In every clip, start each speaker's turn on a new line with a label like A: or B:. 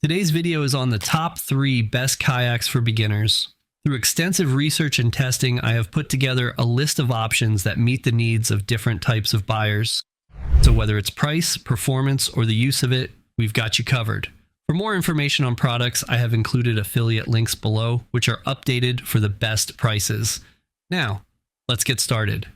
A: Today's video is on the top 3 best kayaks for beginners. Through extensive research and testing, I have put together a list of options that meet the needs of different types of buyers. So whether it's price, performance, or the use of it, we've got you covered. For more information on products, I have included affiliate links below, which are updated for the best prices. Now, let's get started.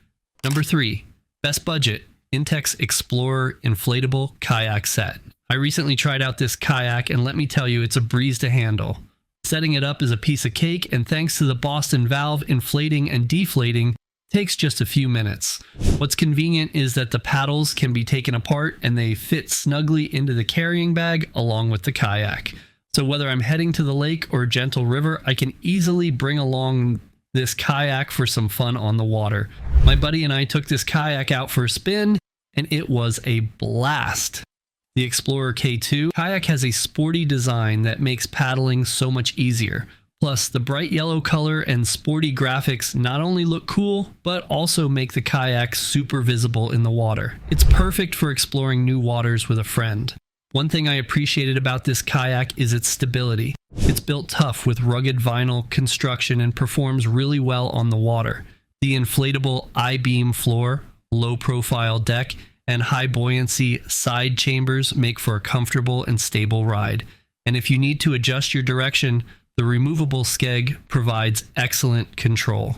A: Number 3, best budget, Intex Explorer Inflatable Kayak Set. I recently tried out this kayak and let me tell you, it's a breeze to handle. Setting it up is a piece of cake, and thanks to the Boston valve inflating and deflating, takes just a few minutes. What's convenient is that the paddles can be taken apart and they fit snugly into the carrying bag along with the kayak. So whether I'm heading to the lake or a gentle river, I can easily bring along this kayak for some fun on the water. My buddy and I took this kayak out for a spin and it was a blast. The Explorer K2 kayak has a sporty design that makes paddling so much easier. Plus, the bright yellow color and sporty graphics not only look cool, but also make the kayak super visible in the water. It's perfect for exploring new waters with a friend. One thing I appreciated about this kayak is its stability. It's built tough with rugged vinyl construction and performs really well on the water. The inflatable I-beam floor, low-profile deck, and high buoyancy side chambers make for a comfortable and stable ride. And if you need to adjust your direction, the removable skeg provides excellent control.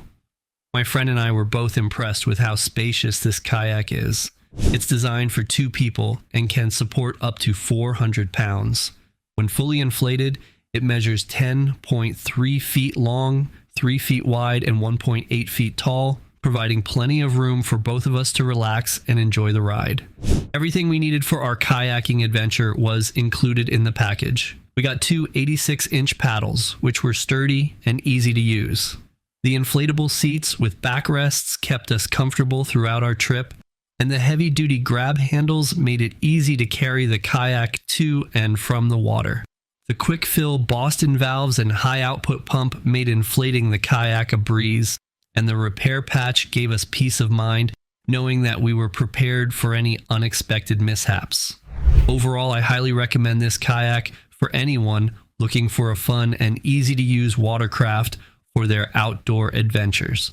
A: My friend and I were both impressed with how spacious this kayak is. It's designed for 2 people and can support up to 400 pounds. When fully inflated, it measures 10.3 feet long, 3 feet wide, and 1.8 feet tall, providing plenty of room for both of us to relax and enjoy the ride. Everything we needed for our kayaking adventure was included in the package. We got 2 86-inch paddles, which were sturdy and easy to use. The inflatable seats with backrests kept us comfortable throughout our trip, and the heavy-duty grab handles made it easy to carry the kayak to and from the water. The quick-fill Boston valves and high-output pump made inflating the kayak a breeze, and the repair patch gave us peace of mind, knowing that we were prepared for any unexpected mishaps. Overall, I highly recommend this kayak for anyone looking for a fun and easy-to-use watercraft for their outdoor adventures.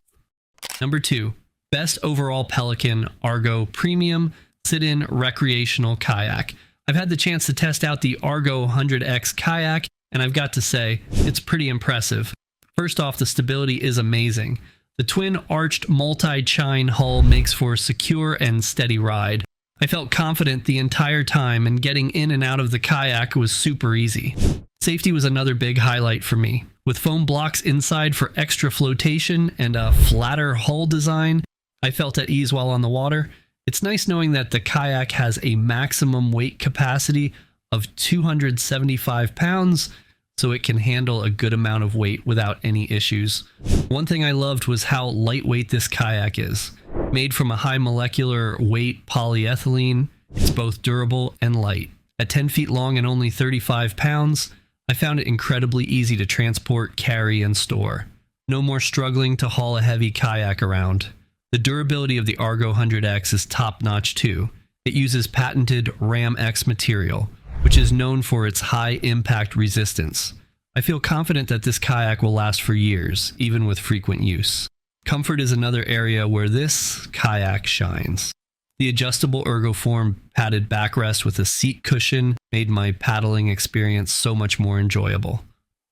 A: Number 2, best overall Pelican Argo Premium Sit-In Recreational Kayak. I've had the chance to test out the Argo 100X kayak, and I've got to say, it's pretty impressive. First off, the stability is amazing. The twin arched multi-chine hull makes for a secure and steady ride. I felt confident the entire time, and getting in and out of the kayak was super easy. Safety was another big highlight for me. With foam blocks inside for extra flotation and a flatter hull design, I felt at ease while on the water. It's nice knowing that the kayak has a maximum weight capacity of 275 pounds, so it can handle a good amount of weight without any issues. One thing I loved was how lightweight this kayak is. Made from a high molecular weight polyethylene, it's both durable and light. At 10 feet long and only 35 pounds, I found it incredibly easy to transport, carry, and store. No more struggling to haul a heavy kayak around. The durability of the Argo 100X is top-notch too. It uses patented Ram X material, which is known for its high impact resistance. I feel confident that this kayak will last for years, even with frequent use. Comfort is another area where this kayak shines. The adjustable ergoform padded backrest with a seat cushion made my paddling experience so much more enjoyable.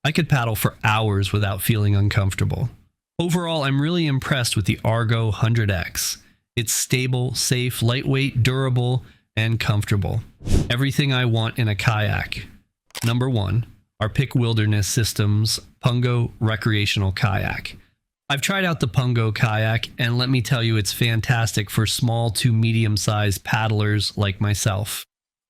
A: I could paddle for hours without feeling uncomfortable. Overall, I'm really impressed with the Argo 100X. It's stable, safe, lightweight, durable, and comfortable. Everything I want in a kayak. Number 1, our Pick Wilderness Systems Pungo Recreational Kayak. I've tried out the Pungo kayak, and let me tell you, it's fantastic for small to medium-sized paddlers like myself.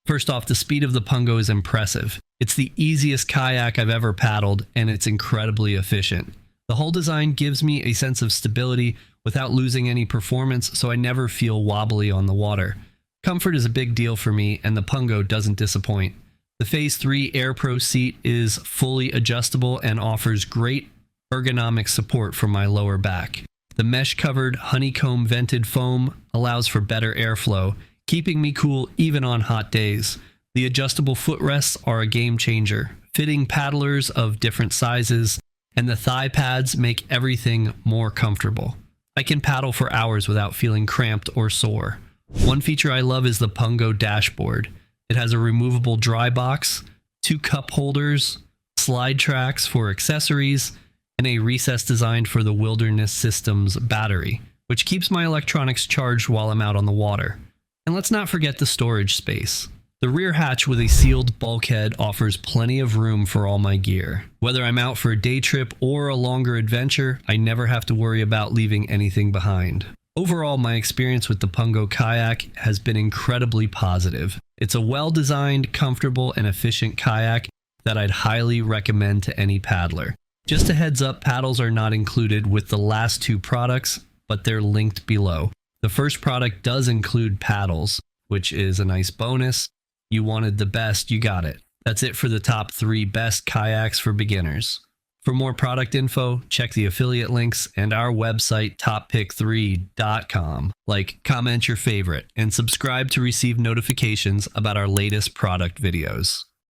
A: First off, the speed of the Pungo is impressive. It's the easiest kayak I've ever paddled, and it's incredibly efficient. The whole design gives me a sense of stability without losing any performance, so I never feel wobbly on the water. Comfort is a big deal for me, and the Pungo doesn't disappoint. The Phase 3 Air Pro seat is fully adjustable and offers great ergonomic support for my lower back. The mesh-covered honeycomb vented foam allows for better airflow, keeping me cool even on hot days. The adjustable footrests are a game changer, fitting paddlers of different sizes, and the thigh pads make everything more comfortable. I can paddle for hours without feeling cramped or sore. One feature I love is the Pungo dashboard. It has a removable dry box, 2 cup holders, slide tracks for accessories, and a recess designed for the Wilderness Systems battery, which keeps my electronics charged while I'm out on the water. And let's not forget the storage space. The rear hatch with a sealed bulkhead offers plenty of room for all my gear. Whether I'm out for a day trip or a longer adventure, I never have to worry about leaving anything behind. Overall, my experience with the Pungo kayak has been incredibly positive. It's a well-designed, comfortable, and efficient kayak that I'd highly recommend to any paddler. Just a heads up, paddles are not included with the last 2 products, but they're linked below. The first product does include paddles, which is a nice bonus. You wanted the best, you got it. That's it for the top 3 best kayaks for beginners. For more product info, check the affiliate links and our website toppick3.com. Like, comment your favorite, and subscribe to receive notifications about our latest product videos.